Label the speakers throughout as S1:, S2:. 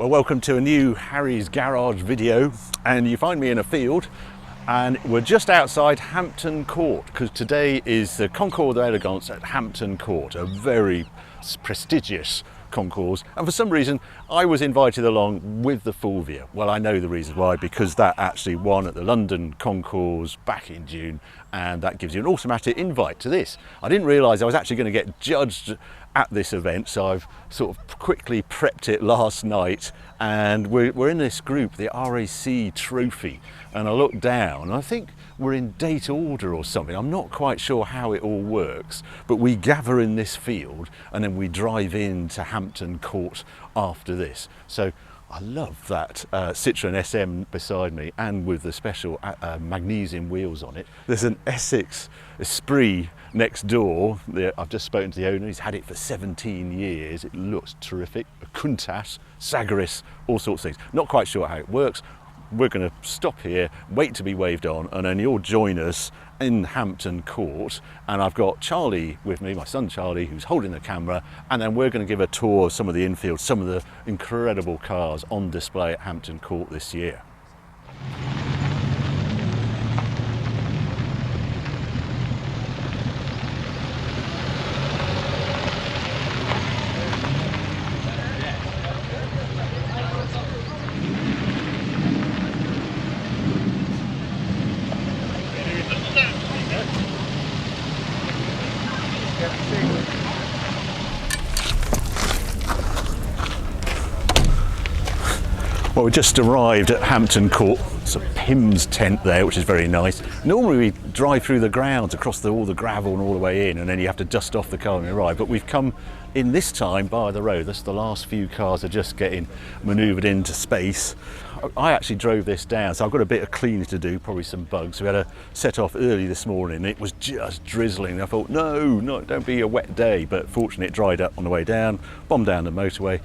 S1: Well, welcome to a new Harry's Garage video, and you find me in a field and we're just outside Hampton Court because today is the Concours of Elegance at Hampton Court, a very prestigious concours, and for some reason I was invited along with the Fulvia. Well, I know the reason why, because that actually won at the London concours back in June, and that gives you an automatic invite to this. I didn't realise I was actually going to get judged at this event, so I've sort of quickly prepped it last night, and we're in this group, the RAC Trophy, and I look down and I think we're in date order or something. I'm not quite sure how it all works, but we gather in this field and then we drive into Hampton Court after this. So I love that Citroen SM beside me, and with the special magnesium wheels on it. There's an Essex Esprit next door. I've just spoken to the owner. He's had it for 17 years. It looks terrific. A Countach, Sagaris, all sorts of things. Not quite sure how it works. We're going to stop here, wait to be waved on, and then you'll join us in Hampton Court. And I've got Charlie with me, my son Charlie, who's holding the camera, and then we're going to give a tour of some of the infield, some of the incredible cars on display at Hampton Court this year. Well, we just arrived at Hampton Court. It's a Pim's tent there, which is very nice. Normally we drive through the grounds across all the gravel and all the way in, and then you have to dust off the car when you arrive. But we've come in this time by the road. That's the last few cars are just getting manoeuvred into space. I actually drove this down, so I've got a bit of cleaning to do, probably some bugs. We had to set off early this morning. It was just drizzling. I thought, no, don't be a wet day. But fortunately it dried up on the way down, bombed down the motorway.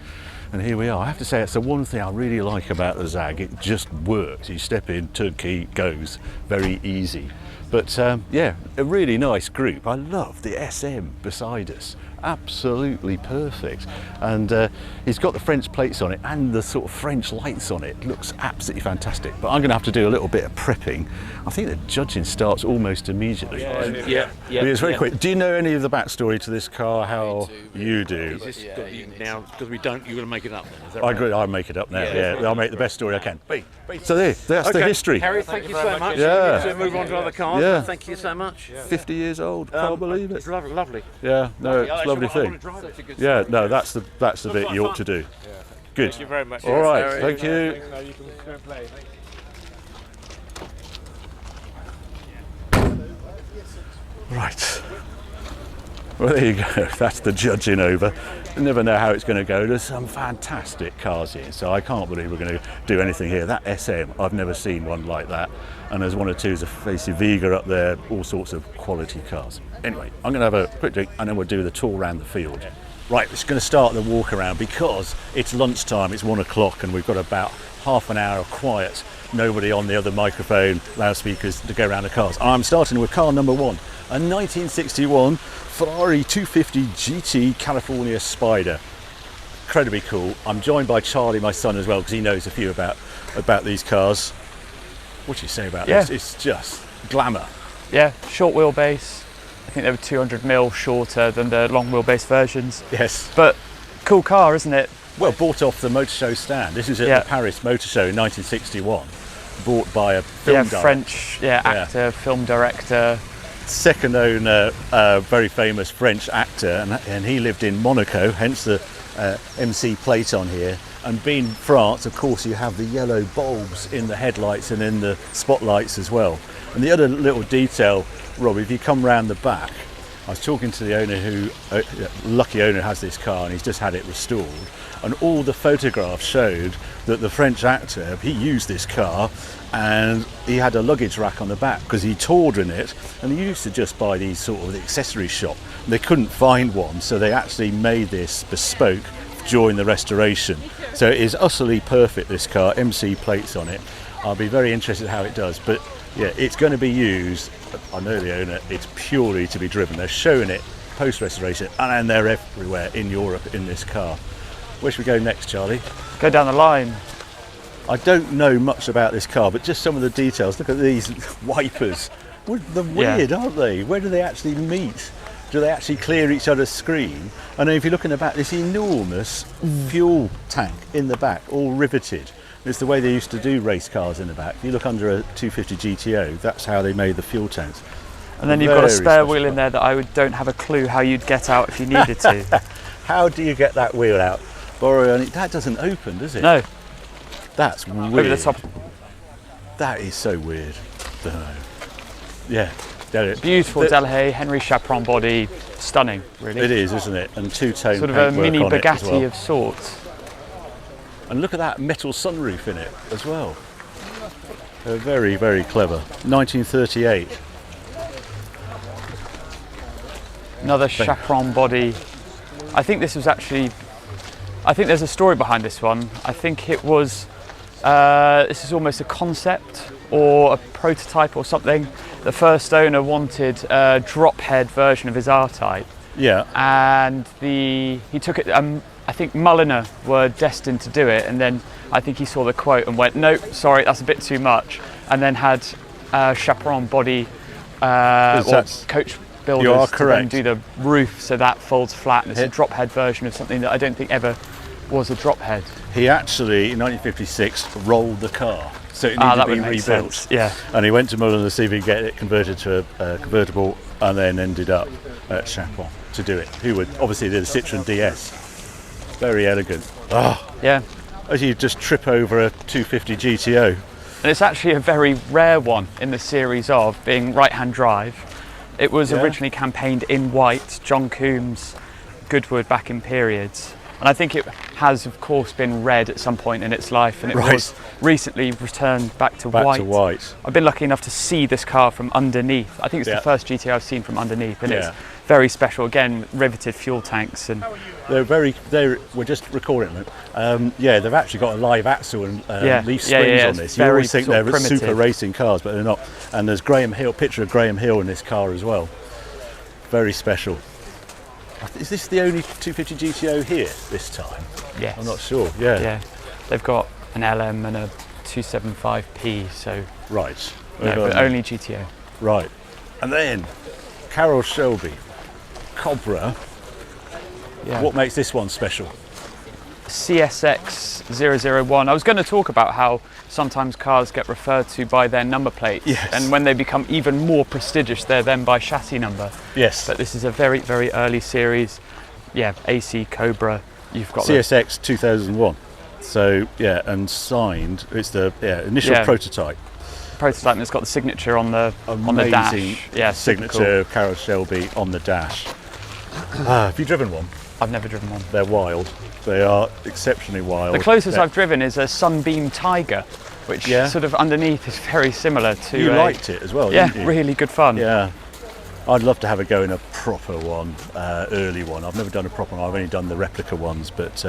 S1: And here we are. I have to say, it's the one thing I really like about the Zag. It just works. You step in, turn key, goes. Very easy. But yeah, a really nice group. I love the SM beside us. Absolutely perfect. And he's got the French plates on it and the sort of French lights on it. Looks absolutely fantastic. But I'm going to have to do a little bit of prepping. I think the judging starts almost immediately.
S2: Yeah.
S1: It's very quick. Do you know any of the backstory to this car? How you do?
S2: Now, because we don't, you're going to make it up then, is that
S1: I
S2: right?
S1: agree, I'll make it up now. Yeah, I'll make the best story I can. So that's the history.
S2: Harry, thank you so much.
S1: Yeah.
S2: So move on to other cars.
S1: Yeah.
S2: Thank you so much.
S1: 50 years old, can't believe it.
S2: It's lovely.
S1: Yeah, no, it's a lovely thing. Yeah, no, that's the bit you ought to do. Good.
S3: Thank you very much.
S1: All right, thank you.
S3: You can go play.
S1: Right. Well, there you go. That's the judging over. You never know how it's going to go. There's some fantastic cars here, so I can't believe we're going to do anything here. That SM, I've never seen one like that. And there's one or two, there's a Facey Vega up there, all sorts of quality cars. Anyway, I'm going to have a quick drink and then we'll do the tour around the field. Right, it's going to start the walk around because it's lunchtime, it's 1 o'clock, and we've got about half an hour of quiet. Nobody on the other microphone, loudspeakers to go around the cars. I'm starting with car number 1, a 1961 Ferrari 250 GT California Spider. Incredibly cool. I'm joined by Charlie, my son, as well, because he knows a few about these cars. What do you say about this? It's just glamour.
S4: Yeah, short wheelbase. I think they were 200mm shorter than the long wheelbase versions.
S1: Yes.
S4: But cool car, isn't it?
S1: Well, bought off the motor show stand. This is at the Paris Motor Show in 1961. Bought by a film director.
S4: French actor, film director.
S1: Second owner, very famous French actor, and he lived in Monaco, hence the MC plate on here. And being France, of course, you have the yellow bulbs in the headlights and in the spotlights as well. And the other little detail, Rob, if you come round the back, I was talking to the owner who, lucky owner has this car and he's just had it restored, and all the photographs showed that the French actor, he used this car and he had a luggage rack on the back because he toured in it, and he used to just buy these sort of the accessory shop. They couldn't find one, so they actually made this bespoke during the restoration. So it is utterly perfect, this car, MC plates on it. I'll be very interested how it does, but yeah, it's going to be used, I know the owner, it's purely to be driven. They're showing it post-restoration, and they're everywhere in Europe in this car. Where should we go next, Charlie?
S4: Go down the line.
S1: I don't know much about this car, but just some of the details. Look at these wipers. They're weird, aren't they? Where do they actually meet? Do they actually clear each other's screen? And then if you look in the back, this enormous fuel tank in the back, all riveted. It's the way they used to do race cars in the back. If you look under a 250 GTO, that's how they made the fuel tanks.
S4: And then you've got a spare wheel in there that I don't have a clue how you'd get out if you needed to.
S1: How do you get that wheel out? Borrow on it. That doesn't open, does it?
S4: No.
S1: That's weird.
S4: Over the top.
S1: That is so weird. Don't know. Yeah.
S4: Beautiful Delahaye Henry Chaperon body, stunning, really.
S1: It is, isn't it? And two-tone
S4: sort of a mini
S1: on it as
S4: Bugatti
S1: well.
S4: of sorts.
S1: And look at that metal sunroof in it as well. They're very, very clever. 1938.
S4: Another Chaperon body. I think this was actually. I think there's a story behind this one. I think it was. This is almost a concept or a prototype or something. The first owner wanted a drop head version of his R-Type.
S1: Yeah.
S4: And he took it. I think Mulliner were destined to do it, and then I think he saw the quote and went, "Nope, sorry, that's a bit too much." And then had Chaperon body or coach builders to then do the roof, so that folds flat, and it's a drop head version of something that I don't think ever was a drop head.
S1: He actually, in 1956, rolled the car, so it needed to be rebuilt.
S4: Sense. Yeah.
S1: And he went to Mulliner to see if he could get it converted to a convertible, and then ended up at Chaperon to do it. Who would obviously did a Citroen DS. Very elegant.
S4: Yeah.
S1: As you just trip over a 250 GTO.
S4: And it's actually a very rare one in the series of being right-hand drive. It was originally campaigned in white, John Coombs, Goodwood back in periods. And I think it has, of course, been red at some point in its life, and it was recently returned back to white. I've been lucky enough to see this car from underneath. I think it's the first GTO I've seen from underneath, and it's very special. Again, riveted fuel tanks, and
S1: we're just recording them. They've actually got a live axle and leaf springs on this. You always think they're super racing cars, but they're not. And there's picture of Graham Hill in this car as well. Very special. Is this the only 250 GTO here this time?
S4: Yes.
S1: I'm not sure. Yeah.
S4: They've got an LM and a 275P, so.
S1: Right.
S4: No, but only GTO.
S1: Right. And then Carroll Shelby, Cobra. Yeah. What makes this one special?
S4: CSX 001. I was going to talk about how sometimes cars get referred to by their number plates, and when they become even more prestigious, they're then by chassis number.
S1: Yes.
S4: But this is a very, very early series. Yeah, AC Cobra. You've got
S1: CSX 2001. So and signed. It's the initial prototype.
S4: Prototype, and it's got the signature on the dash. Yeah,
S1: signature cool. Carroll Shelby on the dash. Have you driven one?
S4: I've never driven one.
S1: They're wild. They are exceptionally wild.
S4: The closest I've driven is a Sunbeam Tiger, which sort of underneath is very similar to.
S1: You liked it as well, didn't you?
S4: Really good fun.
S1: Yeah. I'd love to have a go in a proper one, early one. I've never done a proper one. I've only done the replica ones, but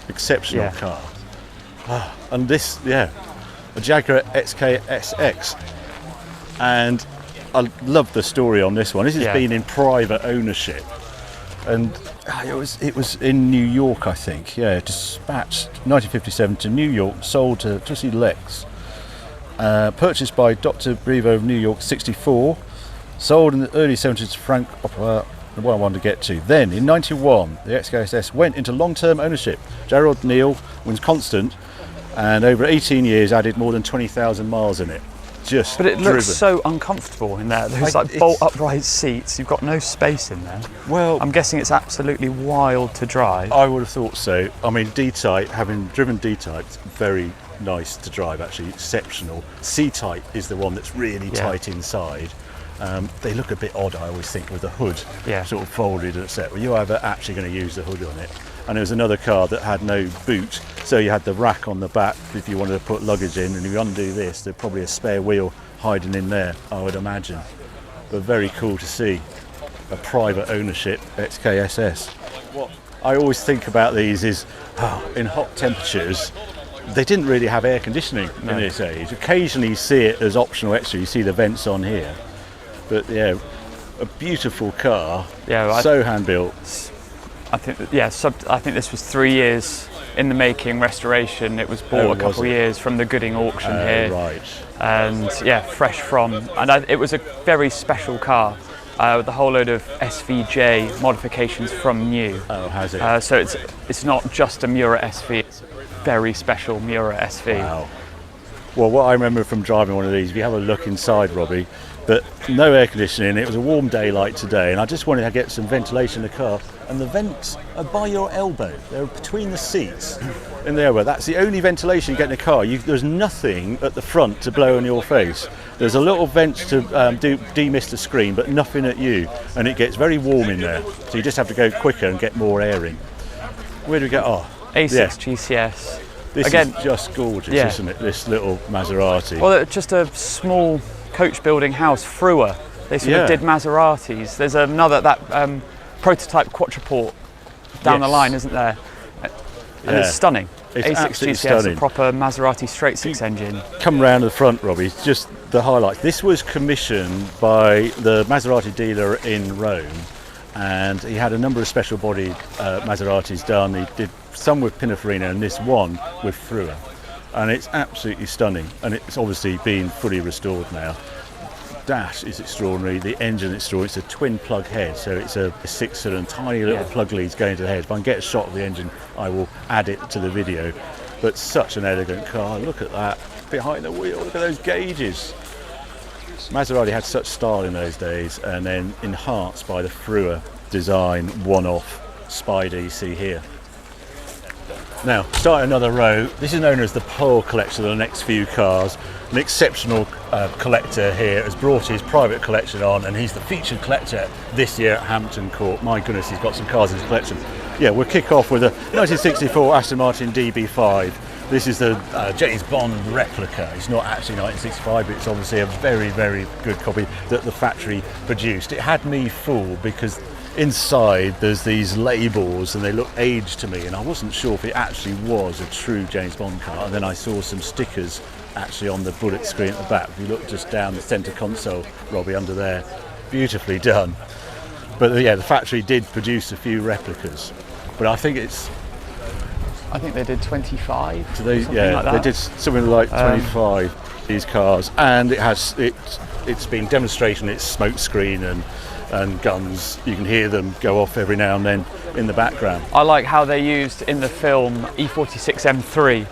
S1: exceptional car. And this, a Jaguar XK-SX. And I love the story on this one. This has been in private ownership. And it was in New York, I think. Yeah, dispatched 1957 to New York, sold to Tussie Lex. Purchased by Dr. Brevo of New York, 64. Sold in the early 70s to Frank Opera, the one I wanted to get to. Then, in 91, the XK-SS went into long-term ownership. Gerald Neal was constant, and over 18 years added more than 20,000 miles in it.
S4: But it looks so uncomfortable in there. Those bolt upright seats, you've got no space in there. Well, I'm guessing it's absolutely wild to drive.
S1: I would have thought so. I mean, D-Type, having driven D-Type, it's very nice to drive, actually, exceptional. C-Type is the one that's really tight inside. They look a bit odd, I always think, with the hood sort of folded and set. Well, you are actually going to use the hood on it. And there was another car that had no boot, so you had the rack on the back if you wanted to put luggage in, and if you undo this, there's probably a spare wheel hiding in there, I would imagine. But very cool to see a private ownership XK-SS. What I always think about these is, in hot temperatures, they didn't really have air conditioning in this age. Occasionally you see it as optional extra, you see the vents on here. But a beautiful car, so hand-built.
S4: I think I think this was 3 years in the making, restoration. It was bought a couple of years from the Gooding auction here.
S1: Right.
S4: And yeah, fresh from, and it was a very special car with a whole load of SVJ modifications from new.
S1: Oh, has it?
S4: So it's not just a Mura SV, it's a very special Mura SV.
S1: Wow. Well, what I remember from driving one of these, if you have a look inside, Robbie, but no air conditioning. It was a warm day like today, and I just wanted to get some ventilation in the car. And the vents are by your elbow. They're between the seats and the elbow. That's the only ventilation you get in the car. There's nothing at the front to blow in your face. There's a little vent to demist the screen, but nothing at you. And it gets very warm in there. So you just have to go quicker and get more air in. Where do we get? Oh,
S4: A6
S1: yeah.
S4: GCS.
S1: This
S4: Again,
S1: is just gorgeous,
S4: yeah.
S1: isn't it? This little Maserati.
S4: Well, it's just a small coach building house, Frua. They sort of did Maseratis. There's another, that prototype quadruport down the line, isn't there? And it's stunning.
S1: It's
S4: A6
S1: absolutely
S4: GCS,
S1: stunning.
S4: a proper Maserati straight six engine.
S1: Come round to the front, Robbie, just the highlights. This was commissioned by the Maserati dealer in Rome, and he had a number of special body Maseratis done. He did some with Pininfarina and this one with Frua. And it's absolutely stunning, and it's obviously been fully restored now. Dash is extraordinary, the engine is extraordinary. It's a twin plug head, so it's a 6-cylinder, tiny little plug leads going to the head. If I can get a shot of the engine, I will add it to the video. But such an elegant car, look at that, behind the wheel, look at those gauges. Maserati had such style in those days, and then enhanced by the Frua design one-off Spider you see here. Now, start another row. This is known as the Pearl Collection of the next few cars. An exceptional collector here has brought his private collection on, and he's the featured collector this year at Hampton Court. My goodness, he's got some cars in his collection. Yeah, we'll kick off with a 1964 Aston Martin DB5. This is the James Bond replica. It's not actually 1965, but it's obviously a very, very good copy that the factory produced. It had me fooled because inside there's these labels and they look aged to me, and I wasn't sure if it actually was a true James Bond car. And then I saw some stickers actually on the bullet screen at the back. If you look just down the centre console, Robbie, under there, beautifully done. But yeah, the factory did produce a few replicas, but I think
S4: they did 25.
S1: so they,
S4: something like that.
S1: they did something like 25 these cars, and it's been demonstration. It's smoke screen and guns. You can hear them go off every now and then in the background.
S4: I like how they used in the film E46 M3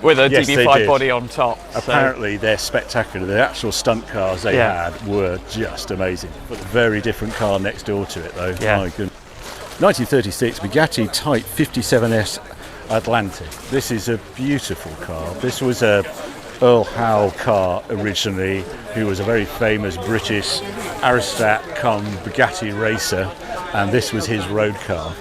S4: with a
S1: yes, they
S4: DB5
S1: did.
S4: body on top.
S1: Apparently they're spectacular. The actual stunt cars they had were just amazing. But a very different car next door to it though.
S4: Yeah.
S1: My goodness. 1936 Bugatti Type 57S Atlantic. This is a beautiful car. This was a Earl Howe car originally, who was a very famous British aristocrat come Bugatti racer, and this was his road car.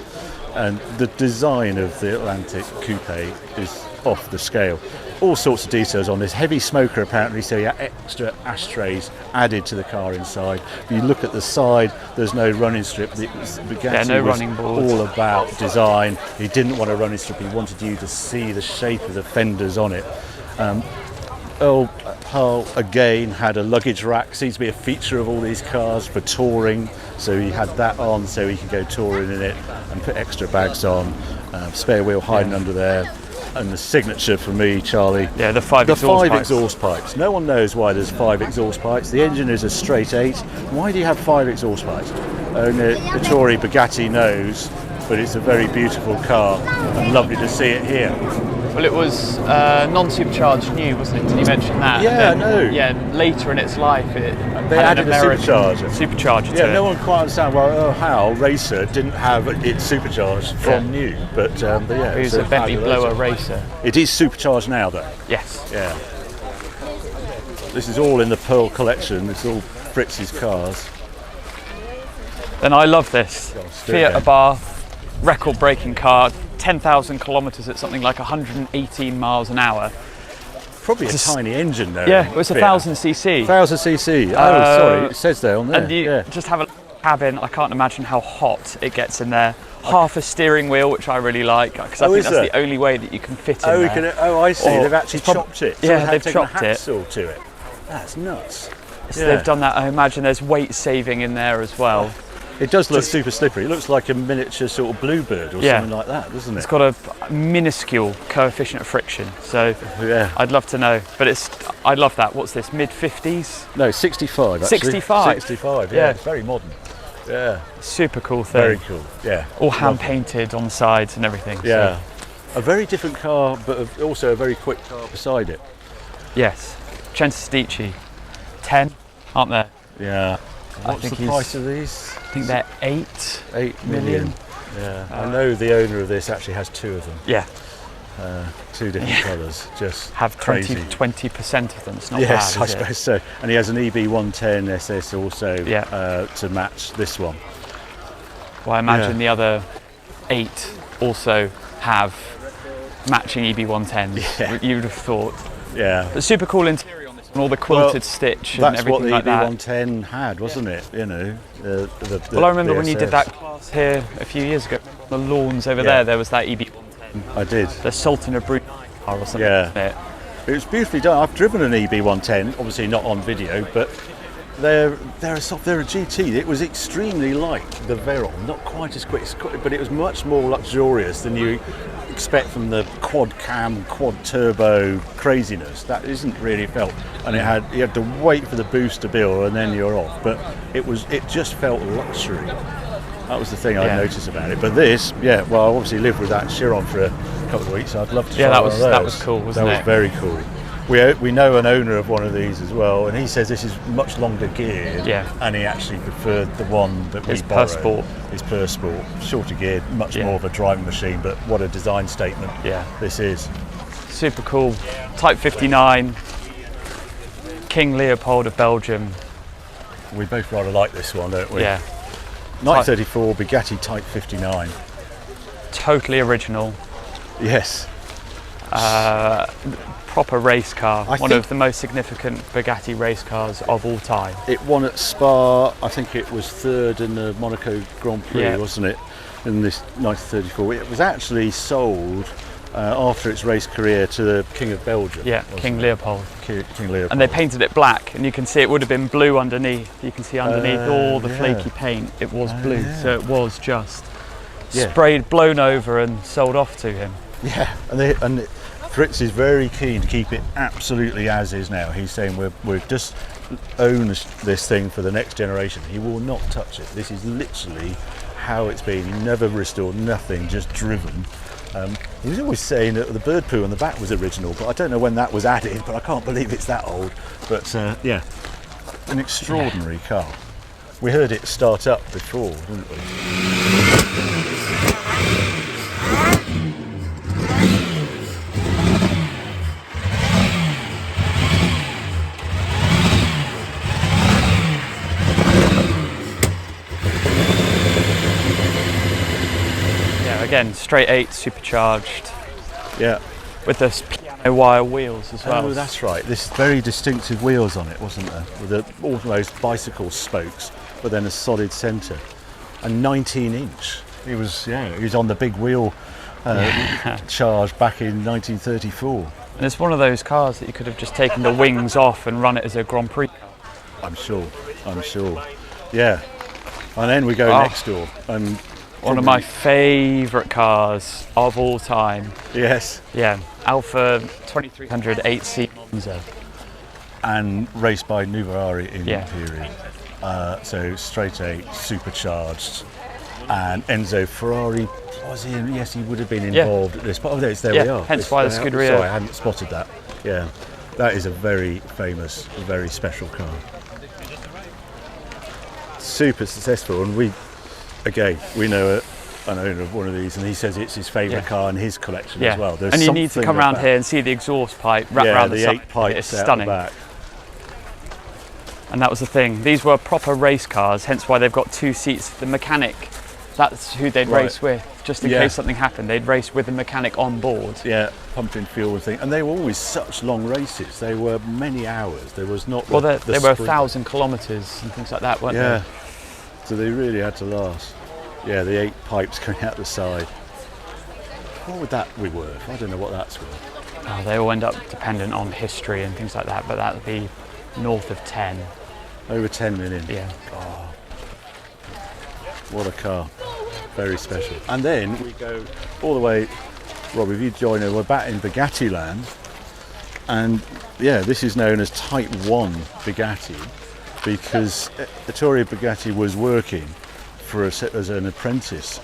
S1: And the design of the Atlantic coupe is off the scale. All sorts of details on this. Heavy smoker apparently, so you had extra ashtrays added to the car inside. If you look at the side, there's no running strip. Bugatti
S4: no
S1: was
S4: running boards.
S1: all about design. He didn't want a running strip, he wanted you to see the shape of the fenders on it. Earl Hull again had a luggage rack. Seems to be a feature of all these cars for touring, so he had that on so he could go touring in it and put extra bags on. Spare wheel hiding under there, and the signature for me, Charlie.
S4: Yeah, the five
S1: exhaust pipes. No one knows why there's 5 exhaust pipes. The engine is a straight 8. Why do you have 5 exhaust pipes? Only Ettore Bugatti knows, but it's a very beautiful car and lovely to see it here.
S4: Well, it was non-supercharged new, wasn't it? Did you mention that?
S1: Yeah, no.
S4: Yeah, later in its life, it
S1: They
S4: had
S1: added
S4: an
S1: a
S4: American
S1: supercharger.
S4: to
S1: Yeah,
S4: it.
S1: no one quite understands why Earl Howe Racer didn't have it supercharged from new, but yeah.
S4: It was a Bentley blower racer.
S1: It is supercharged now, though.
S4: Yes.
S1: Yeah. This is all in the Pearl collection. It's all Fritz's cars.
S4: Then I love this
S1: do it
S4: Fiat
S1: then.
S4: Abarth record-breaking car, 10,000 kilometres at something like 118 miles an hour.
S1: Probably a tiny engine, though.
S4: Yeah, it was 1,000 cc.
S1: 1,000 cc. Oh, sorry, it says there on there.
S4: And you
S1: yeah.
S4: just have a cabin. I can't imagine how hot it gets in there. Half a steering wheel, which I really like, because I think that's the only way that you can fit in there.
S1: I see.
S4: Or
S1: They've actually chopped it.
S4: Yeah,
S1: Someone had
S4: they've
S1: taken
S4: chopped
S1: a
S4: it.
S1: hacksaw to it. That's nuts.
S4: So they've done that. I imagine there's weight saving in there as well.
S1: It does look super slippery. It looks like a miniature sort of bluebird or something like that, doesn't it?
S4: It's got a minuscule coefficient of friction, so
S1: yeah.
S4: I'd love to know. But I love that. What's this, mid-50s?
S1: No, 65 actually.
S4: 65?
S1: 65,
S4: Yeah.
S1: It's very modern. Yeah.
S4: Super cool thing.
S1: Very cool, yeah.
S4: All hand-painted on the sides and everything.
S1: Yeah.
S4: So.
S1: A very different car, but also a very quick car beside it.
S4: Yes. Centodieci, 10, aren't there?
S1: Yeah. What's
S4: think
S1: the price of these?
S4: I think they're 8
S1: million. Yeah. I know the owner of this actually has 2 of them.
S4: Yeah.
S1: 2 different colours. Just
S4: have
S1: crazy.
S4: 20% of them. It's not
S1: yes,
S4: bad,
S1: I
S4: is
S1: suppose
S4: it?
S1: so. And he has an EB110 SS also to match this one.
S4: Well, I imagine the other 8 also have matching EB110s.
S1: Yeah.
S4: You would have thought.
S1: Yeah.
S4: But super cool interior on this one, all the quilted stitch and
S1: that's
S4: everything
S1: what the
S4: like that.
S1: EB110 had, wasn't it? You know.
S4: Well, I remember when you did that class here a few years ago. On the lawns over there was that EB110.
S1: I did.
S4: The Sultan of Brunei car or something.
S1: Yeah.
S4: Wasn't it?
S1: It was beautifully done. I've driven an EB110, obviously not on video, but they're a GT. It was extremely like the Veyron, not quite as quick, but it was much more luxurious than you expect from the quad cam, quad turbo craziness. That isn't really felt, and you had to wait for the boost to build, and then you're off. But it just felt luxury. That was the thing I noticed about it. But this, well, I obviously lived with that Chiron for a couple of weeks. So I'd love to try
S4: that
S1: one of those.
S4: that was cool, wasn't it?
S1: That was very cool. We know an owner of one of these as well, and he says this is much longer geared.
S4: Yeah.
S1: And he actually preferred the one that we borrowed.
S4: Per Sport.
S1: His Per Sport, shorter geared, much more of a driving machine. But what a design statement!
S4: Yeah.
S1: This is
S4: super cool. Type 59, King Leopold of Belgium.
S1: We both rather like this one, don't we?
S4: Yeah.
S1: 1934 Bugatti Type 59.
S4: Totally original.
S1: Yes.
S4: Proper race car.
S1: I
S4: One
S1: think
S4: of the most significant Bugatti race cars of all time.
S1: It won at Spa. I think it was 3rd in the Monaco Grand Prix, wasn't it? In this 1934. It was actually sold after its race career to the King of Belgium.
S4: Yeah, King Leopold.
S1: King Leopold.
S4: And they painted it black, and you can see it would have been blue underneath. You can see underneath all the flaky paint, it was blue. So it was just sprayed, blown over, and sold off to him.
S1: Yeah, and Fritz is very keen to keep it absolutely as is now. He's saying we're just own this thing for the next generation. He will not touch it. This is literally how it's been. He never restored nothing, just driven. He was always saying that the bird poo on the back was original, but I don't know when that was added, but I can't believe it's that old. But an extraordinary car. We heard it start up before, didn't we?
S4: Again, straight 8, supercharged.
S1: Yeah.
S4: With the piano wire wheels as well.
S1: Oh, that's right. This very distinctive wheels on it, wasn't there? With the almost bicycle spokes, but then a solid centre. And 19-inch. He was on the big wheel charge back in 1934.
S4: And it's one of those cars that you could have just taken the wings off and run it as a Grand Prix car.
S1: I'm sure. Yeah. And then we go next door and
S4: one of my favourite cars of all time.
S1: Yes.
S4: Yeah, Alfa 2300 8C Monza.
S1: And raced by New Ferrari in period. So straight 8, supercharged. And Enzo Ferrari, was he? Yes, he would have been involved at this. Oh, we are.
S4: Hence why the Scuderia.
S1: Sorry, I hadn't spotted that. Yeah, that is a very famous, very special car. Super successful, and we know an owner of one of these, and he says it's his favourite car in his collection as well.
S4: And you need to come around here and see the exhaust pipe wrapped around the
S1: 8 pipes.
S4: It's stunning.
S1: Out the back.
S4: And that was the thing. These were proper race cars, hence why they've got 2 seats. The mechanic, that's who they'd race with, just in case something happened. They'd race with the mechanic on board. Yeah,
S1: pumping fuel and things. And they were always such long races. They were many hours. There was not.
S4: Well, they were 1,000 kilometres and things like that, weren't they?
S1: So they really had to last. Yeah, the 8 pipes coming out the side. What would that be worth? I don't know what that's worth.
S4: Oh, they all end up dependent on history and things like that, but that would be north of 10.
S1: Over 10 million.
S4: Yeah.
S1: Oh. What a car. Very special. And then we go all the way, Rob, if you join us, we're back in Bugatti land. And yeah, this is known as Type 1 Bugatti because Ettore Bugatti was working as an apprentice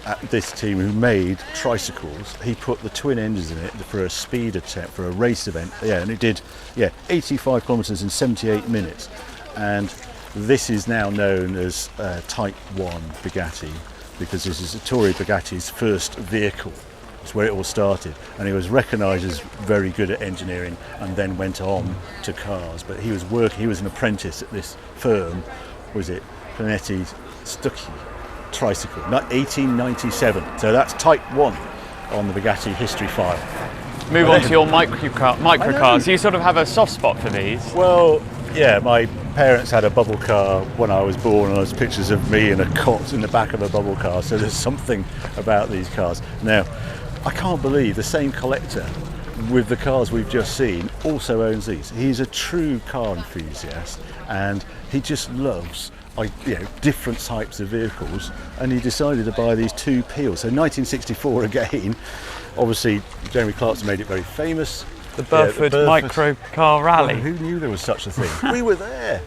S1: at this team who made tricycles. He put the twin engines in it for a speed attempt, for a race event. Yeah, and it did 85 kilometres in 78 minutes. And this is now known as Type 1 Bugatti because this is Ettore Bugatti's first vehicle. It's where it all started, and he was recognised as very good at engineering and then went on to cars. But he was an apprentice at this firm, was it Panetti Stucchi tricycle, 1897. So that's Type 1 on the Bugatti history file.
S4: Move on to your microcars. You sort of have a soft spot for these.
S1: Well, yeah, my parents had a bubble car when I was born, and there's pictures of me in a cot in the back of a bubble car, so there's something about these cars. Now, I can't believe the same collector with the cars we've just seen also owns these. He's a true car enthusiast, and he just loves different types of vehicles, and he decided to buy these two Peels. So 1964 again, obviously Jeremy Clarkson made it very famous.
S4: The Burford Micro Car Rally.
S1: Well, who knew there was such a thing? We were there.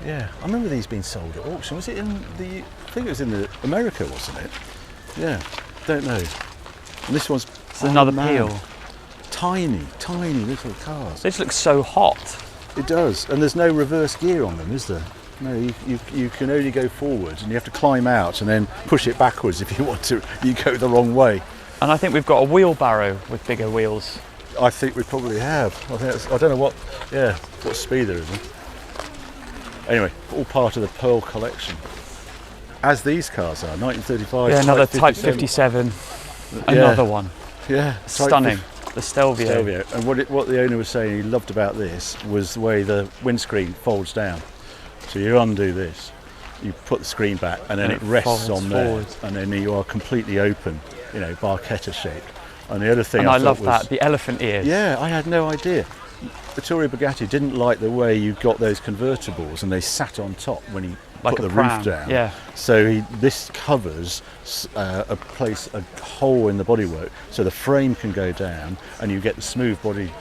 S1: Yeah, I remember these being sold at auction. Was it I think it was in America, wasn't it? Yeah, don't know. And this one's
S4: another Peel.
S1: Tiny little cars.
S4: This looks so hot.
S1: It does, and there's no reverse gear on them, is there? No, you can only go forwards, and you have to climb out and then push it backwards if you want to. You go the wrong way.
S4: And I think we've got a wheelbarrow with bigger wheels.
S1: I think we probably have. I don't know what speed there is. Anyway, all part of the Pearl collection. As these cars are, 1935.
S4: Yeah, another Type 57. Another one.
S1: Yeah,
S4: stunning. The Stelvio.
S1: And what the owner was saying he loved about this was the way the windscreen folds down. So you undo this, you put the screen back, and then it rests on there, and then you are completely open, barchetta shaped. And the other thing
S4: I love that, the elephant ears.
S1: Yeah, I had no idea. Ettore Bugatti didn't like the way you got those convertibles and they sat on top when he put the roof down.
S4: Yeah.
S1: So this covers a hole in the bodywork, so the frame can go down and you get the smooth body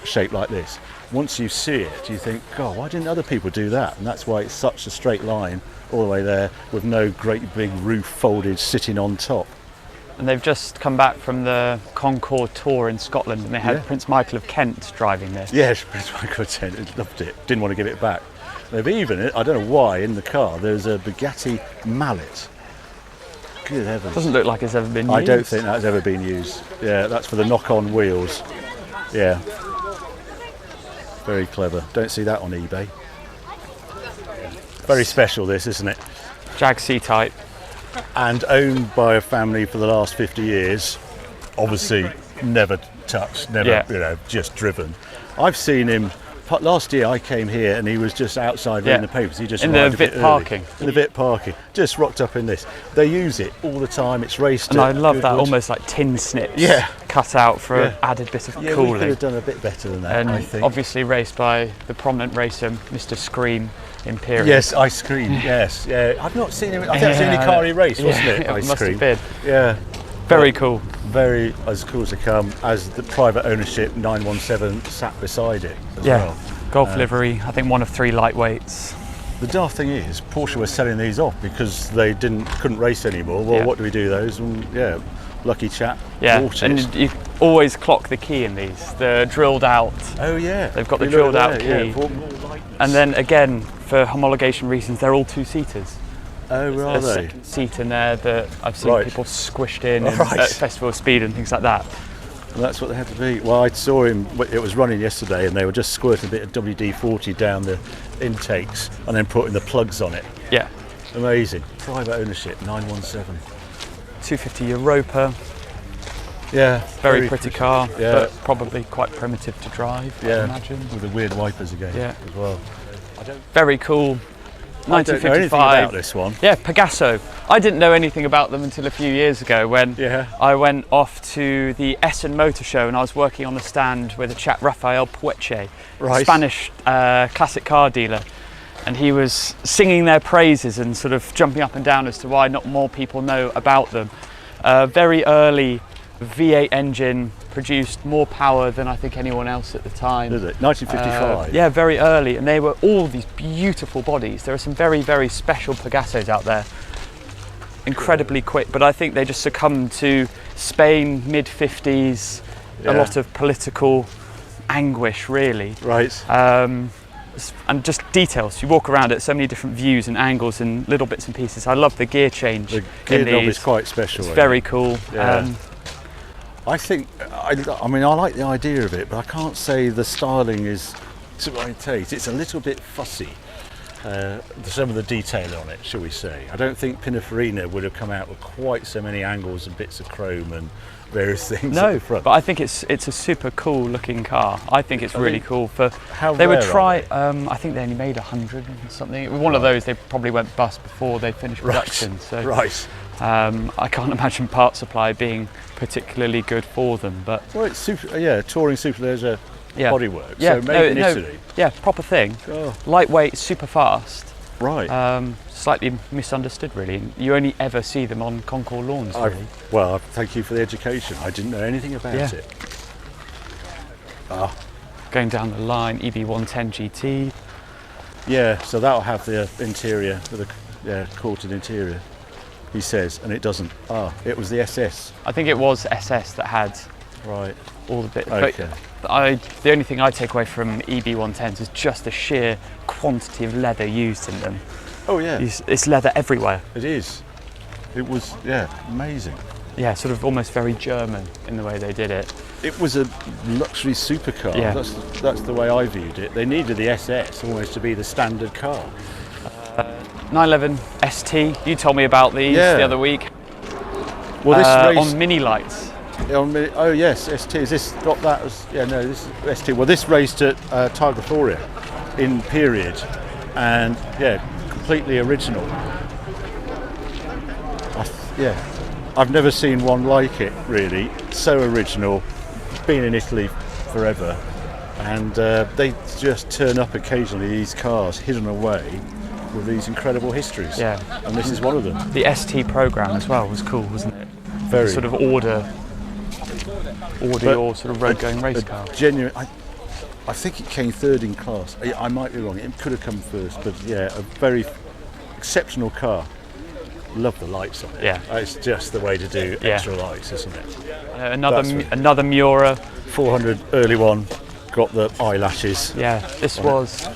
S1: shape like this. Once you see it, you think, God, why didn't other people do that? And that's why it's such a straight line all the way there with no great big roof folded sitting on top.
S4: And they've just come back from the Concours tour in Scotland, and they had Prince Michael of Kent driving this.
S1: Yes, Prince Michael of Kent loved it. Didn't want to give it back. They've even, I don't know why, in the car there's a Bugatti mallet. Good heavens.
S4: Doesn't look like it's ever been used.
S1: I don't think that's ever been used. Yeah, that's for the knock-on wheels. Yeah. Very clever. Don't see that on eBay. Very special this, isn't it?
S4: Jag C-Type.
S1: And owned by a family for the last 50 years. Obviously never touched, just driven. I've seen him, last year I came here and he was just outside reading the papers. He just
S4: in the VIP parking.
S1: In the VIP parking. Just rocked up in this. They use it all the time, it's raced.
S4: And I love that, almost like tin snips cut out for an added bit of cooling.
S1: We could have done a bit better than that,
S4: and
S1: I think.
S4: Obviously raced by the prominent racer, Mr. Scream Imperial.
S1: Yes, Ice Cream, yes. Yeah. I've not seen him, I think that's the only car he raced, wasn't it?
S4: It must have been.
S1: Yeah.
S4: Very cool.
S1: Very as cool as they come, as the private ownership 917 sat beside it as well.
S4: Golf livery, I think one of 3 lightweights.
S1: The daft thing is, Porsche was selling these off because they couldn't race anymore. Well, what do we do those? And lucky chap bought it.
S4: And you always clock the key in these. They're drilled out.
S1: Oh yeah.
S4: They've got the drilled out key. And then again, for homologation reasons, they're all 2-seaters.
S1: Oh, are
S4: There's
S1: they?
S4: a second seat in there that I've seen people squished in at Festival of Speed and things like that.
S1: And that's what they had to be. Well, I saw him, it was running yesterday, and they were just squirting a bit of WD-40 down the intakes and then putting the plugs on it.
S4: Yeah.
S1: Amazing. Private ownership, 917.
S4: 250 Europa.
S1: Yeah.
S4: Very pretty car, but probably quite primitive to drive, I imagine.
S1: With the weird wipers again as well.
S4: Very cool. 1955.
S1: I don't know anything about this one.
S4: Yeah, Pegaso. I didn't know anything about them until a few years ago when I went off to the Essen Motor Show and I was working on the stand with a chap, Rafael Pueche, Spanish classic car dealer. and he was singing their praises and sort of jumping up and down as to why not more people know about them. Very early V8 engine, produced more power than I think anyone else at the time.
S1: Is it 1955?
S4: Yeah, very early, and they were all these beautiful bodies. There are some very, very special Pegassos out there, incredibly quick, but I think they just succumbed to Spain, mid-50s, a lot of political anguish, really.
S1: Right.
S4: And just details. You walk around it, so many different views and angles and little bits and pieces. I love the gear change.
S1: The gear knob is quite special.
S4: It's very cool.
S1: Yeah. I think, I mean, I like the idea of it, but I can't say the styling is to my taste. It's a little bit fussy, some of the detail on it, shall we say. I don't think Pininfarina would have come out with quite so many angles and bits of chrome and various things at the front.
S4: But I think it's a super cool looking car. I think it's really cool. They would try, I think they only made 100 and something. One of those, they probably went bust before they finished production. So I can't imagine part supply being particularly good for them. But
S1: well, it's touring superleisure bodywork.
S4: Yeah,
S1: so made in Italy.
S4: Yeah, proper thing.
S1: Oh.
S4: Lightweight, super fast.
S1: Right.
S4: Slightly misunderstood, really. You only ever see them on Concours lawns, really.
S1: Well, thank you for the education. I didn't know anything about it.
S4: Going down the line, EB110 GT.
S1: Yeah, so that'll have the interior, with the courted interior, he says, and it doesn't. It was the SS.
S4: I think it was SS that had all the bits.
S1: Okay.
S4: But the only thing I take away from EB110s is just the sheer quantity of leather used in them.
S1: Oh yeah.
S4: It's leather everywhere.
S1: It is. It was, amazing.
S4: Yeah, sort of almost very German in the way they did it.
S1: It was a luxury supercar.
S4: Yeah.
S1: That's the way I viewed it. They needed the SS almost to be the standard car.
S4: 911 ST, you told me about these the other week.
S1: Well, this race
S4: on mini lights.
S1: Oh yes, ST. Is this got that as? Yeah, no, this is ST. Well, this raced at Targa in period, and completely original. I've never seen one like it, really. So original. Been in Italy forever, and they just turn up occasionally, these cars hidden away with these incredible histories. Yeah. And this is one of them.
S4: The ST program as well was cool, wasn't it?
S1: Very.
S4: Sort of order your sort of road-going race car.
S1: Genuine. I think it came third in class. I might be wrong. It could have come first, but a very exceptional car. Love the lights on it. Yeah. It's just the way to do extra lights, isn't it?
S4: Another Miura.
S1: 400 early one, got the eyelashes.
S4: Yeah, this was.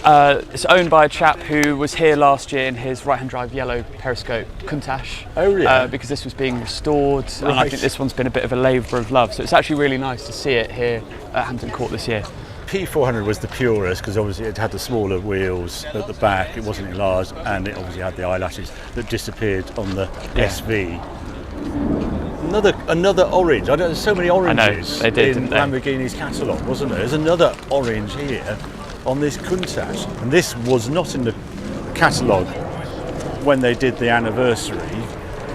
S4: It's owned by a chap who was here last year in his right-hand drive yellow periscope Countach.
S1: Oh really?
S4: Because this was being restored, and I think this one's been a bit of a labour of love. So it's actually really nice to see it here at Hampton Court this year.
S1: P400 was the purest because obviously it had the smaller wheels at the back, it wasn't enlarged, and it obviously had the eyelashes that disappeared on the SV. Another orange. I don't know, there's so many oranges in Lamborghini's catalogue, wasn't there? There's another orange here on this Countach, and this was not in the catalogue when they did the anniversary,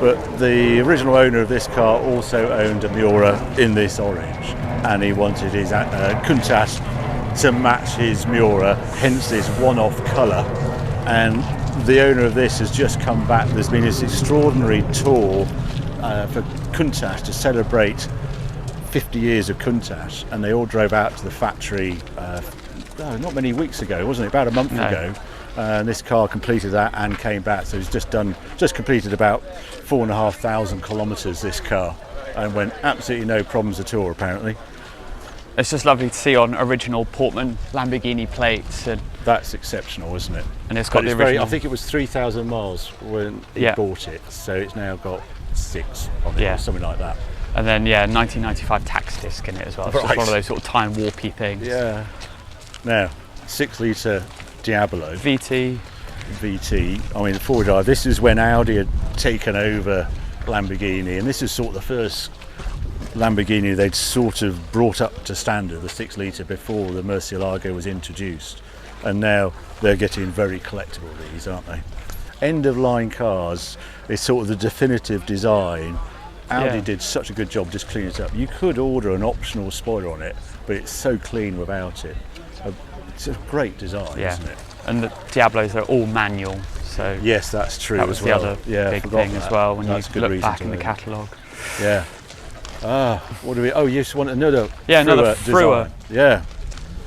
S1: but the original owner of this car also owned a Miura in this orange, and he wanted his Countach to match his Miura, hence this one-off colour. And the owner of this has just come back. There's been this extraordinary tour for Countach to celebrate 50 years of Countach, and they all drove out to the factory not many weeks ago, wasn't it? About a month ago. And this car completed that and came back. So it's just completed about 4,500 kilometres, this car, and went absolutely no problems at all, apparently.
S4: It's just lovely to see on original Portman Lamborghini plates. And
S1: that's exceptional, isn't it?
S4: And it's got the original.
S1: I think it was 3,000 miles when he bought it, so it's now got 6 on it or something like that.
S4: And then 1995 tax disc in it as well. It's just one of those sort of time warpy things.
S1: Yeah. Now, 6-litre Diablo.
S4: VT.
S1: I mean, the four-wheel drive. This is when Audi had taken over Lamborghini, and this is sort of the first Lamborghini they'd sort of brought up to standard, the 6-litre, before the Murcielago was introduced. And now they're getting very collectible, these, aren't they? End-of-line cars is sort of the definitive design. Audi did such a good job just cleaning it up. You could order an optional spoiler on it, but it's so clean without it. It's a great design,
S4: Yeah.
S1: isn't it?
S4: And the Diablos are all manual, so
S1: Yes, that's true
S4: that was
S1: as well.
S4: the other
S1: Yeah,
S4: big
S1: forgot
S4: thing
S1: that.
S4: as well when
S1: That's a
S4: you
S1: good
S4: look
S1: reason
S4: back
S1: to
S4: in the
S1: own it.
S4: catalogue.
S1: Yeah. What do we? Oh, you just want another.
S4: Yeah, another
S1: Frua
S4: Frua.
S1: design. Yeah.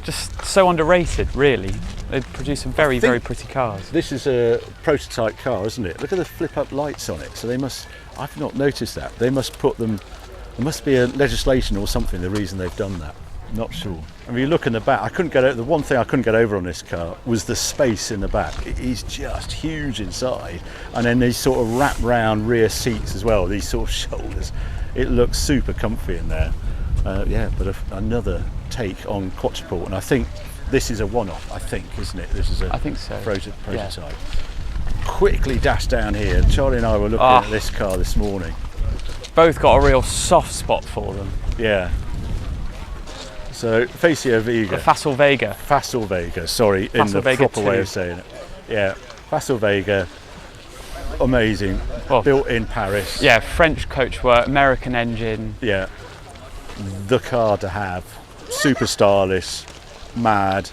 S4: Just so underrated, really. They produce some very, very pretty cars.
S1: This is a prototype car, isn't it? Look at the flip-up lights on it. So they must. I've not noticed that. They must put them. There must be a legislation or something. The reason they've done that. Not sure. I mean, you look in the back. I couldn't get over. The one thing I couldn't get over on this car was the space in the back. It is just huge inside, and then these sort of wrap-round rear seats as well. These sort of shoulders. It looks super comfy in there. But another take on quadruple, and I think this is a one-off. I think, isn't it? This is a
S4: I think so.
S1: prototype.
S4: Yeah.
S1: Quickly dash down here. Charlie and I were looking at this car this morning.
S4: Both got a real soft spot for them.
S1: Yeah. So Facio Vega.
S4: The Facel Vega.
S1: Facel Vega, sorry, in
S4: Facel
S1: the
S4: Vega
S1: proper way
S4: 2.
S1: of saying it. Yeah, Facel Vega, amazing,
S4: Well,
S1: built in Paris.
S4: Yeah, French coachwork, American engine.
S1: Yeah, the car to have, super stylish, mad.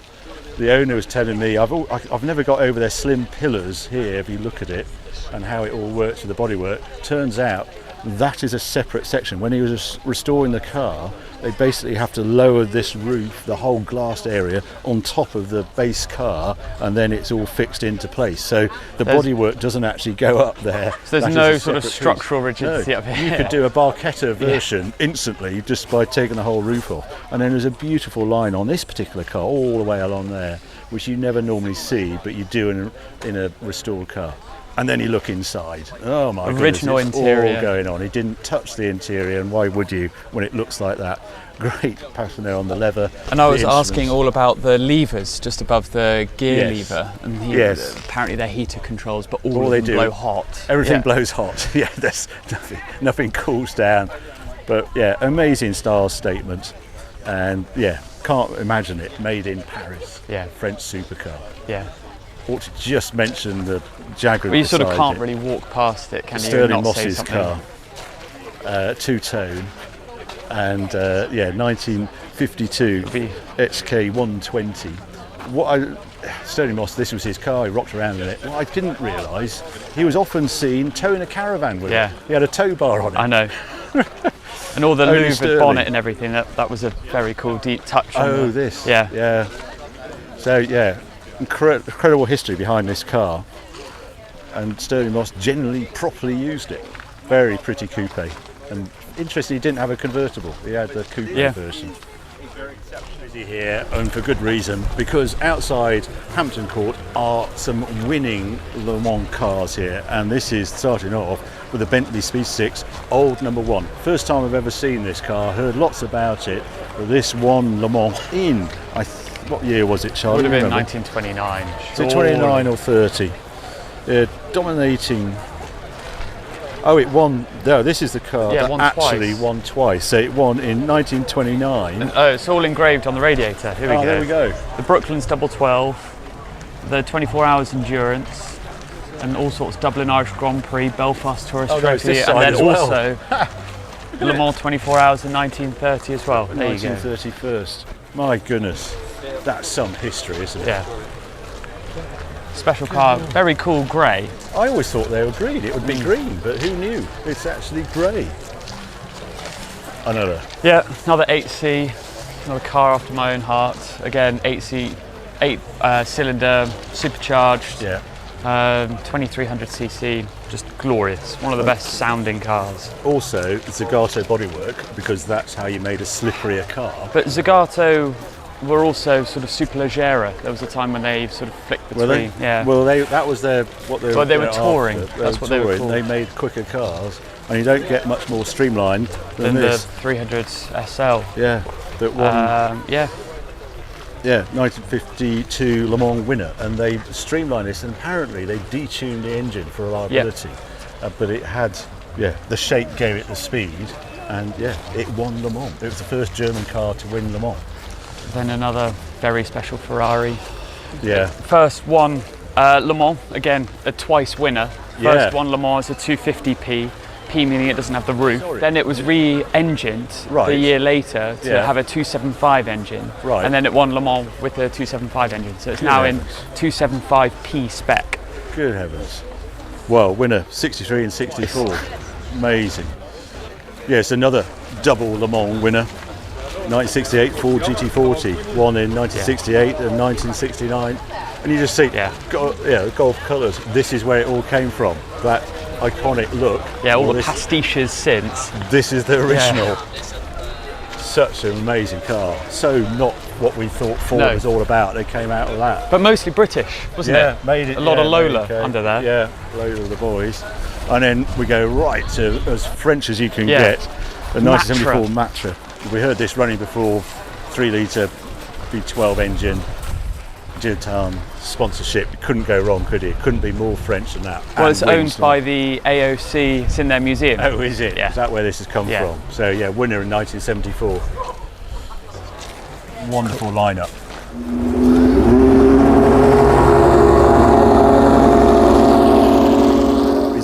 S1: The owner was telling me, I've never got over their slim pillars here, if you look at it, and how it all works with the bodywork. Turns out that is a separate section. When he was restoring the car, they basically have to lower this roof, the whole glassed area, on top of the base car, and then it's all fixed into place. So the bodywork doesn't actually go up there.
S4: So there's
S1: That
S4: no
S1: is a
S4: sort of
S1: separate
S4: structural
S1: piece.
S4: rigidity
S1: No,
S4: up here.
S1: you could do a Barchetta version instantly just by taking the whole roof off. And then there's a beautiful line on this particular car all the way along there, which you never normally see, but you do in a restored car. And then you look inside. Oh my
S4: Original
S1: goodness, it's
S4: interior.
S1: all going on. He didn't touch the interior, and why would you when it looks like that? Great pattern there on the leather.
S4: And I was
S1: the
S4: asking
S1: instruments.
S4: all about the levers just above the gear
S1: Yes.
S4: lever, and apparently they're heater controls, but all of
S1: they
S4: them
S1: do.
S4: blow hot.
S1: Everything
S4: Yeah.
S1: blows hot. Yeah, there's nothing cools down. But yeah, amazing style statement, and yeah, can't imagine it made in Paris.
S4: Yeah.
S1: French supercar.
S4: Yeah.
S1: Ought to just mention the Jaguar.
S4: Well, you sort of
S1: beside
S4: can't
S1: it.
S4: really walk past it, can you? and
S1: Sterling
S4: not say
S1: Moss's
S4: something?
S1: car, two-tone, and 1952
S4: Be-
S1: XK 120. Sterling Moss, this was his car. He rocked around in it. What I didn't realise, he was often seen towing a caravan with
S4: Yeah.
S1: it. He had a tow bar on it.
S4: I know. And all the
S1: Only
S4: louvered
S1: Sterling.
S4: bonnet and everything, that was a very cool deep touch on
S1: Oh,
S4: the-
S1: this.
S4: Yeah.
S1: Yeah. So yeah, incredible history behind this car, and Sterling Moss generally properly used it. Very pretty coupe, and interesting he didn't have a convertible. He had the coupe version. Busy here, and for good reason, because outside Hampton Court are some winning Le Mans cars here, and this is starting off with a Bentley Speed 6, old number 1. First time I've ever seen this car, heard lots about it, but this won Le Mans in, what year was it, Charlie?
S4: Would have been
S1: Remember?
S4: 1929.
S1: Is it 29 or 30? Dominating. Oh, it won. No, this is the car
S4: Yeah,
S1: that
S4: won
S1: actually
S4: twice.
S1: won twice. So it won in 1929.
S4: And, oh, it's all engraved on the radiator. Here we go.
S1: There we go.
S4: The Brooklands Double 12, the 24 Hours Endurance, and all sorts. Dublin Irish Grand Prix, Belfast Tourist
S1: Oh, no, it's
S4: Trophy,
S1: this
S4: and
S1: side
S4: then
S1: as well.
S4: also Le Mans 24 Hours in 1930 as well. There you go.
S1: 1931st. My goodness, that's some history, isn't it?
S4: Yeah. Special car, very cool grey.
S1: I always thought they were green. It would be green, but who knew? It's actually grey. Another.
S4: Yeah, another 8C, another car after my own heart. Again, 8C, 8-cylinder, supercharged,
S1: Yeah.
S4: 2300cc, just glorious. One of the best sounding cars.
S1: Also, Zagato bodywork, because that's how you made a slipperier car.
S4: But Zagato were also sort of superleggera. There was a time when they sort of flicked
S1: Were
S4: between.
S1: they?
S4: Yeah.
S1: Well, that was what they
S4: Well, they were
S1: after.
S4: touring. That's what they were
S1: touring.
S4: called.
S1: They made quicker cars, and you don't get much more streamlined than
S4: then the
S1: this.
S4: 300 SL.
S1: Yeah, that won.
S4: Yeah.
S1: Yeah, 1952 Le Mans winner, and they streamlined this, and apparently they detuned the engine for reliability, but it had, the shape gave it the speed, and it won Le Mans. It was the first German car to win Le Mans.
S4: Then another very special Ferrari.
S1: Yeah,
S4: First one, Le Mans, again, a twice winner. First
S1: Yeah.
S4: one Le Mans is a 250p P meaning it doesn't have the roof. Then it was re-engined
S1: Right.
S4: a year later to
S1: Yeah.
S4: have a 275 engine.
S1: Right.
S4: And then it won Le Mans with the 275 engine. So it's now in
S1: heavens.
S4: 275P spec.
S1: Good heavens. Well, winner 63 and 64. Amazing. Yes, another double Le Mans winner. 1968 Ford GT40, one in 1968 and 1969. And you just see, Golf colours. This is where it all came from. That iconic look.
S4: Yeah, all
S1: Well,
S4: the
S1: this-
S4: pastiches since.
S1: This is the original. Such an amazing car. So not what we thought Ford
S4: No.
S1: was all about. They came out of that.
S4: But mostly British, wasn't it?
S1: Made it.
S4: A lot of
S1: made
S4: Lola
S1: it go.
S4: under there.
S1: Yeah, Lola the boys. And then we go right to as French as you can
S4: Yeah.
S1: get. The 1974 Matra. We heard this running before, 3 litre V12 engine. Giltan sponsorship. You couldn't go wrong, could you? Couldn't be more French than that.
S4: Well,
S1: And
S4: it's owned
S1: wings.
S4: by the AOC. It's in their museum.
S1: Oh, is it?
S4: Yeah.
S1: Is that where this has come
S4: Yeah.
S1: from? So yeah, winner in 1974. Wonderful lineup.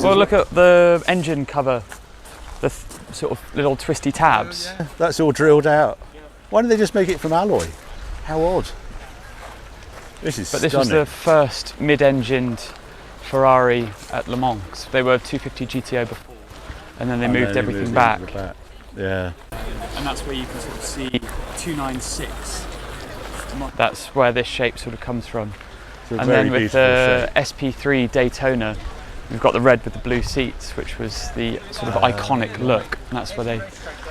S4: Well, look at the engine cover, the sort of little twisty tabs.
S1: That's all drilled out. Why didn't they just make it from alloy? How odd. This is
S4: But this
S1: stunning.
S4: was the first mid-engined Ferrari at Le Mans. They were 250 GTO before, and then they
S1: And
S4: moved
S1: then
S4: everything
S1: moved
S4: back.
S1: into the back. Yeah.
S4: And that's where you can sort of see 296. That's where this shape sort of comes from.
S1: It's a
S4: And
S1: very
S4: then with
S1: beautiful
S4: the
S1: shape.
S4: SP3 Daytona, we've got the red with the blue seats, which was the sort of iconic look. And that's where they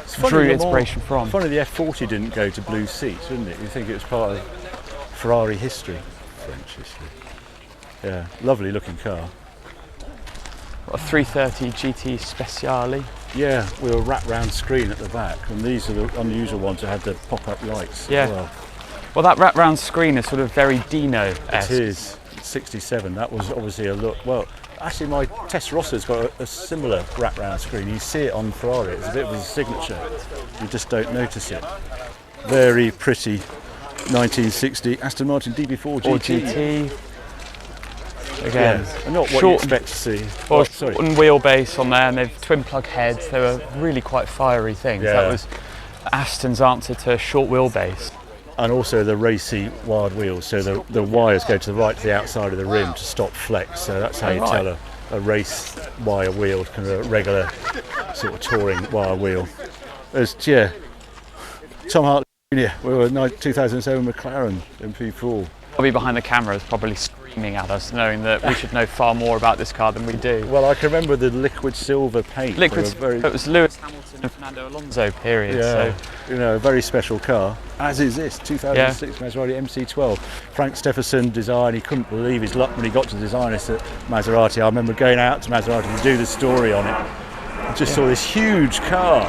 S1: It's funny
S4: drew
S1: Le Mans-
S4: inspiration from.
S1: Funny the F40 didn't go to blue seats, didn't it? You think it was part of Ferrari history, French history. Yeah, lovely looking car.
S4: A 330 GT Speciale.
S1: Yeah, with a wrap-round screen at the back, and these are the unusual ones that had the pop-up lights
S4: Yeah.
S1: as well.
S4: Well, that wrap-round screen is sort of very Dino-esque.
S1: It is. 67, that was obviously a look. Well, actually my Testarossa''s got a similar wrap-round screen. You see it on Ferrari, it's a bit of a signature. You just don't notice it. Very pretty 1960 Aston Martin DB4 GT.
S4: Or GT. Again,
S1: Yeah, and not what you
S4: short,
S1: expect to see.
S4: or
S1: Sorry.
S4: shortened wheelbase on there, and they've twin plug heads. They were really quite fiery things.
S1: Yeah.
S4: That was Aston's answer to short wheelbase.
S1: And also the racy wide wheels, so the wires go to the right to the outside of the rim to stop flex. So that's how
S4: Oh,
S1: you
S4: right.
S1: tell a race wire wheel, kind of a regular sort of touring wire wheel. There's Tom Hartley Jr. We were 2007 McLaren MP4.
S4: Bobby behind the camera is probably screaming at us, knowing that we should know far more about this car than we do.
S1: Well, I can remember the liquid silver paint.
S4: Liquid,
S1: They were
S4: it was Lewis Hamilton and Fernando Alonso period.
S1: Yeah,
S4: So
S1: you know, a very special car, as is this 2006 Maserati MC12. Frank Stephenson design. He couldn't believe his luck when he got to design this at Maserati. I remember going out to Maserati to do the story on it. I just saw this huge car,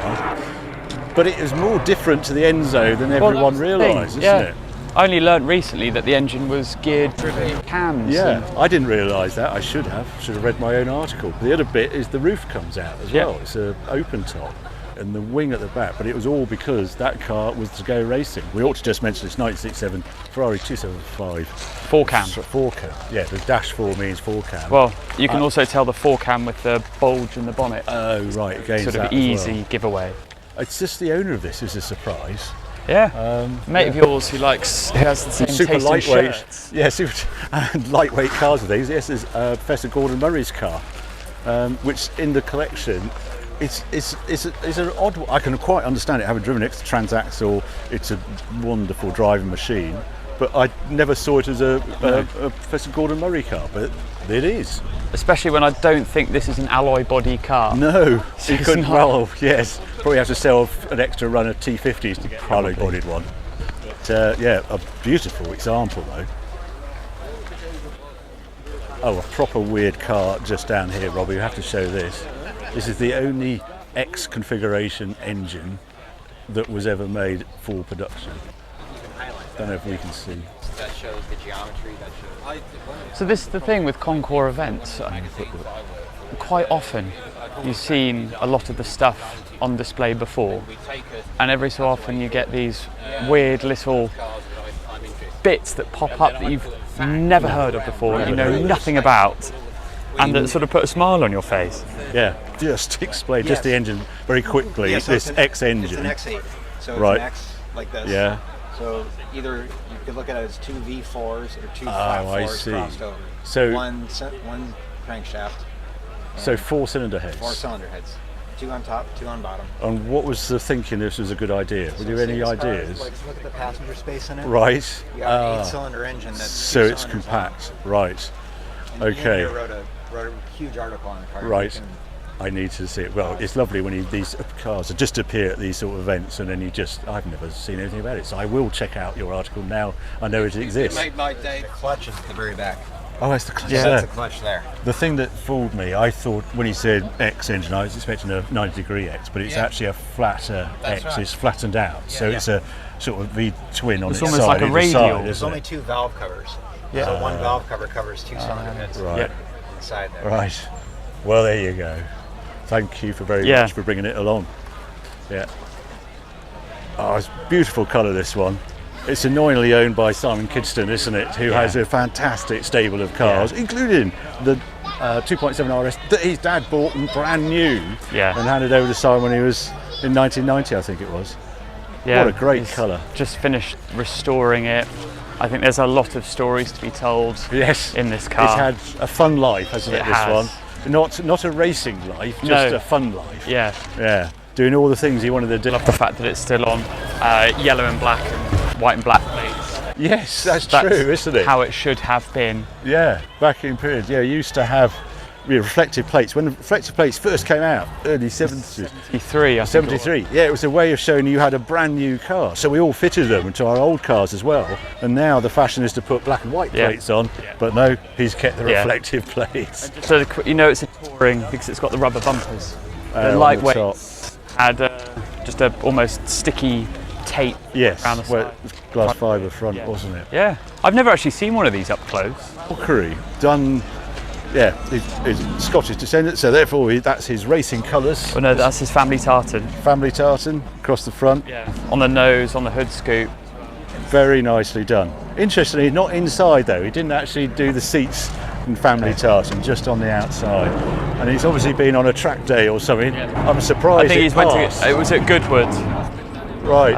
S1: but it was more different to the Enzo than
S4: Well,
S1: everyone
S4: that's the thing,
S1: realised, isn't
S4: yeah.
S1: it?
S4: I only learnt recently that the engine was geared driven cams.
S1: Yeah,
S4: and-
S1: I didn't realise that. I should have read my own article. The other bit is the roof comes out as
S4: Yeah.
S1: well. It's an open top and the wing at the back, but it was all because that car was to go racing. We ought to just mention this 1967 Ferrari 275
S4: Four cam.
S1: 4-cam. Yeah, the dash 4 means 4-cam.
S4: Well, you can also tell the four cam with the bulge in the bonnet.
S1: Oh right, again
S4: Sort of easy giveaway.
S1: It's just the owner of this is a surprise.
S4: Yeah. Mate of yours who has the same
S1: Super
S4: taste in
S1: lightweight,
S4: shirts.
S1: yeah, super and lightweight cars with these. This is Professor Gordon Murray's car, which in the collection, it's an odd one. I can quite understand it, having driven it. It's a transaxle. It's a wonderful driving machine, but I never saw it as a Professor Gordon Murray car. But it is.
S4: Especially when I don't think this is an alloy body car.
S1: No,
S4: So
S1: you
S4: it's
S1: couldn't.
S4: not.
S1: Well, yes, probably have to sell an extra run of T50s to get a alloy-bodied one. But, yeah, a beautiful example though. Oh, a proper weird car just down here, Robbie. You have to show this. This is the only X configuration engine that was ever made for production. Don't know if we can see.
S3: That shows the geometry.
S4: So this is the thing with Concours events. Quite often you've seen a lot of the stuff on display before, and every so often you get these weird little bits that pop up that you've never heard of before, you know nothing about, And that sort of put a smile on your face.
S1: Yeah, just explain just the
S5: Yes.
S1: engine very quickly.
S5: Yeah,
S1: It's
S5: so
S1: this X engine.
S5: It's an X8. So it's
S1: Right.
S5: an X like this.
S1: Yeah.
S5: So either you could look at it as two V4s or two
S1: Oh,
S5: flat
S1: I
S5: 4s
S1: see.
S5: crossed over.
S1: So-
S5: one crankshaft,
S1: So 4-cylinder heads.
S5: 4-cylinder heads. 2 on top, 2 on bottom.
S1: And what was the thinking this was a good idea? Were there any
S5: This car,
S1: ideas?
S5: Like, look at the passenger space in it.
S1: Right.
S5: You have an
S1: Ah,
S5: 8-cylinder engine that's
S1: so
S5: 2
S1: it's
S5: cylinders
S1: compact. Right.
S5: on. And
S1: Okay.
S5: Ian wrote a huge article on the car.
S1: Right.
S5: You can-
S1: I need to see it. Well, it's lovely when these cars just appear at these sort of events, and then I've never seen anything about it. So I will check out your article now. I know it exists.
S3: Made my day.
S5: The clutch is at the very back.
S1: Oh, that's the clutch
S5: So
S1: there.
S5: that's the clutch there.
S1: The thing that fooled me, I thought when he said X engine, I was expecting a 90-degree X, but it's
S3: Yeah.
S1: actually a flatter
S3: That's
S1: X.
S3: right.
S1: It's flattened out, so
S5: Yeah.
S1: it's a sort of V-twin on
S4: It's
S1: its
S4: almost
S1: side.
S4: like a
S1: either
S4: radial.
S1: side,
S5: There's
S1: isn't
S5: only
S1: it?
S5: 2 valve covers. So one valve cover covers 2-cylinder heads
S1: Right.
S4: Yep.
S5: inside there.
S1: Right. Well, there you go. Thank you very
S4: Yeah.
S1: much for bringing it along. Yeah. Oh, it's a beautiful colour, this one. It's annoyingly owned by Simon Kidston, isn't it? Who has a fantastic stable of cars, including the 2.7 RS that his dad bought brand new
S4: Yeah.
S1: and handed over to Simon when he was in 1990, I think it was.
S4: Yeah,
S1: What a great
S4: he's
S1: colour.
S4: Just finished restoring it. I think there's a lot of stories to be told
S1: Yes.
S4: in this car.
S1: It's had a fun life, hasn't it,
S4: It
S1: this
S4: has.
S1: one? Not a racing life, just
S4: No.
S1: a fun life.
S4: Yeah,
S1: Yeah. Doing all the things he wanted to do.
S4: love the fact that it's still on yellow and black and white and black plates.
S1: Yes, that's true, isn't it?
S4: How it should have been.
S1: Yeah, back in periods, you used to have reflective plates. When the reflective plates first came out, early 70s,
S4: 73, I think. it was.
S1: 73, yeah, it was a way of showing you had a brand new car. So we all fitted them into our old cars as well. And now the fashion is to put black and white
S4: Yeah.
S1: plates on, but no, he's kept the
S4: Yeah.
S1: reflective plates.
S4: So you know it's a touring because it's got the rubber bumpers.
S1: on
S4: The
S1: the
S4: lightweight
S1: top.
S4: had just a almost sticky tape
S1: Yes,
S4: around the
S1: well,
S4: side.
S1: it was glass fibre front,
S4: Yeah.
S1: wasn't it?
S4: Yeah, I've never actually seen one of these up close.
S1: Valkyrie, done, yeah, he's Scottish descendant, so therefore that's his racing colours.
S4: Oh no, that's his family tartan.
S1: Family tartan across the front.
S4: Yeah. On the nose, on the hood scoop.
S1: Very nicely done. Interestingly, not inside though. He didn't actually do the seats in family tartan, just on the outside. And he's obviously been on a track day or something. I'm surprised.
S4: I think he's
S1: passed.
S4: it was at Goodwood.
S1: Right.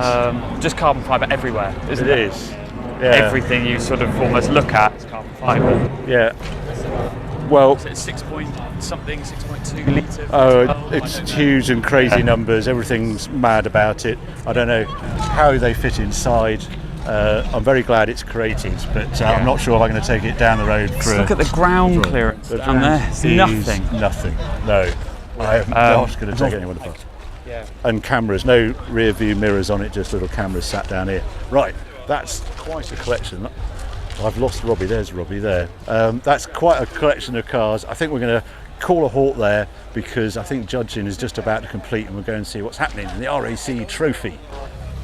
S4: Just carbon fibre everywhere, isn't
S1: It
S4: it?
S1: is. Yeah.
S4: Everything you sort of almost look at is carbon fibre.
S1: Yeah. Well,
S4: It's 6 point something, 6.2 litre.
S1: oh, it's huge and crazy numbers. Everything's mad about it. I don't know how they fit inside. I'm very glad it's created, but I'm not sure if I'm going to take it down the road for.
S4: Look at the ground clearance
S1: The
S4: down there.
S1: ground
S4: It's
S1: is
S4: nothing.
S1: Nothing. No. I am not going to take anyone apart.
S4: Yeah.
S1: And cameras, no rear view mirrors on it, just little cameras sat down here. Right, that's quite a collection. I've lost Robbie, there's Robbie there. That's quite a collection of cars. I think we're going to call a halt there because I think judging is just about to complete and we'll go and see what's happening in the RAC Trophy.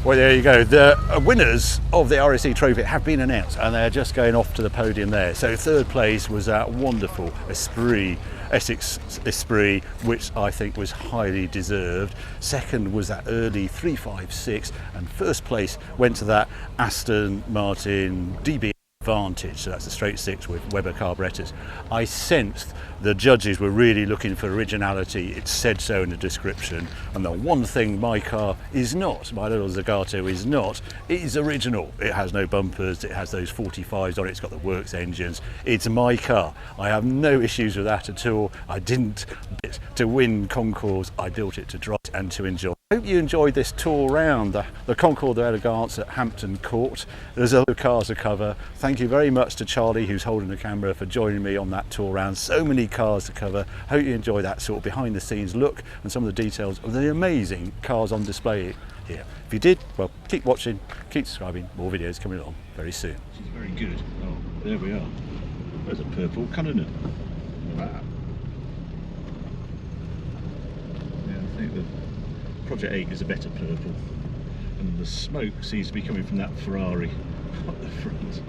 S1: Well, there you go. The winners of the RAC Trophy have been announced and they're just going off to the podium there. So third place was that wonderful Essex Esprit, which I think was highly deserved. Second was that early 356 and first place went to that Aston Martin DB Vantage, so that's a straight six with Weber carburetors. I sensed the judges were really looking for originality. It said so in the description, and the one thing my car is not, my little Zagato is not, it is original. It has no bumpers, it has those 45s on it, it's got the works engines. It's my car. I have no issues with that at all. I didn't bid to win Concours, I built it to drive and to enjoy. I hope you enjoyed this tour around the Concours of Elegance at Hampton Court. There's other cars to cover. Thank you very much to Charlie, who's holding the camera, for joining me on that tour around. So many cars to cover. Hope you enjoy that sort of behind the scenes look and some of the details of the amazing cars on display here. If you did, well, keep watching, keep subscribing, more videos coming along very soon. This is very good. Oh, there we are. There's a purple Cullinan. Wow. Yeah, I think the Project 8 is a better purple. And the smoke seems to be coming from that Ferrari up the front.